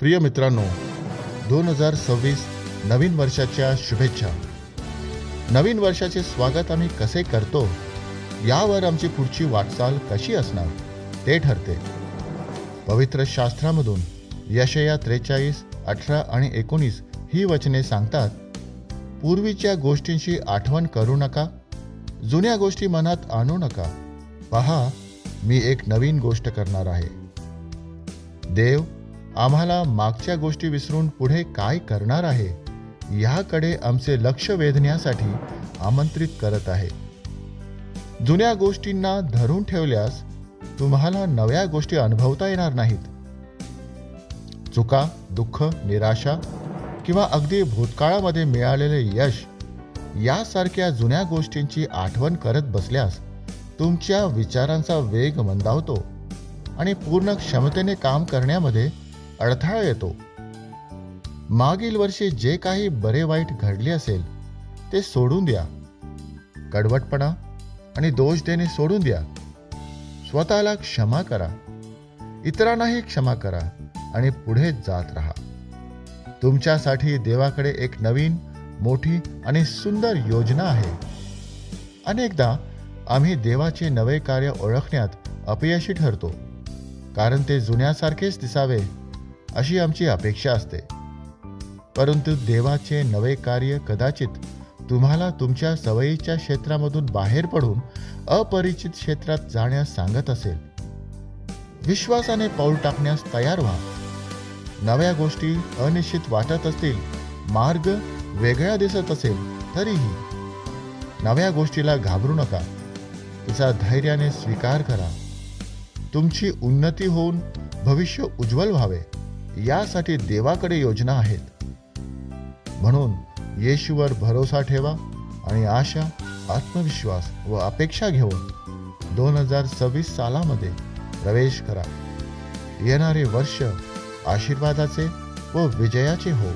प्रिय मित्रांनो, 2026 नवीन वर्षाच्या शुभेच्छा. नवीन वर्षाचे स्वागत आम्ही कसे करतो यावर आमची पुढची वाटचाल कशी असणार ते ठरते. पवित्र शास्त्रामधून यशया 43, 18 आणि 19 ही वचने सांगतात, पूर्वीच्या गोष्टींची आठवण करू नका, जुन्या गोष्टी मनात आणू नका. पहा, मी एक नवीन गोष्ट करणार आहे. देव आम्हाला मागच्या गोष्टी विसरून पुढे काय करणार आहे याकडे आमचे लक्ष वेधण्यासाठी आमंत्रित करत आहे. जुन्या गोष्टींना धरून ठेवल्यास तुम्हाला नव्या गोष्टी अनुभवता येणार नाहीत. चुका, दुःख, निराशा किंवा अगदी भूतकाळामध्ये मिळालेले यश यासारख्या जुन्या गोष्टींची आठवण करत बसल्यास तुमच्या विचारांचा वेग मंदावतो आणि पूर्ण क्षमतेने काम करण्यामध्ये अडथळा येतो. मागील वर्षी जे काही बरे वाईट घडले असेल ते सोडून द्या. कडवटपणा आणि दोष देणे सोडून द्या. स्वतःला क्षमा करा, इतरांनाही क्षमा करा आणि पुढे जात राहा. तुमच्यासाठी देवाकडे एक नवीन, मोठी आणि सुंदर योजना आहे. अनेकदा आम्ही देवाचे नवे कार्य ओळखण्यात अपयशी ठरतो, कारण ते जुन्यासारखेच दिसावे अशी आमची अपेक्षा असते. परंतु देवाचे नवे कार्य कदाचित तुम्हाला तुमच्या सवयीच्या क्षेत्रामधून बाहेर पडून अपरिचित क्षेत्रात जाण्यास सांगत असेल. विश्वासाने पाऊल टाकण्यास तयार व्हा. नव्या गोष्टी अनिश्चित वाटत असतील, मार्ग वेगळा दिसत असेल तरीही नव्या गोष्टीला घाबरू नका. तिचा धैर्याने स्वीकार करा. तुमची उन्नती होऊन भविष्य उज्ज्वल व्हावे यासाठी देवाकडे योजना आहेत. म्हणून येशूवर भरोसा ठेवा आणि आशा, आत्मविश्वास व अपेक्षा घेऊन 2026 सालामध्ये प्रवेश करा. येणारे वर्ष आशीर्वादाचे व विजयाचे हो.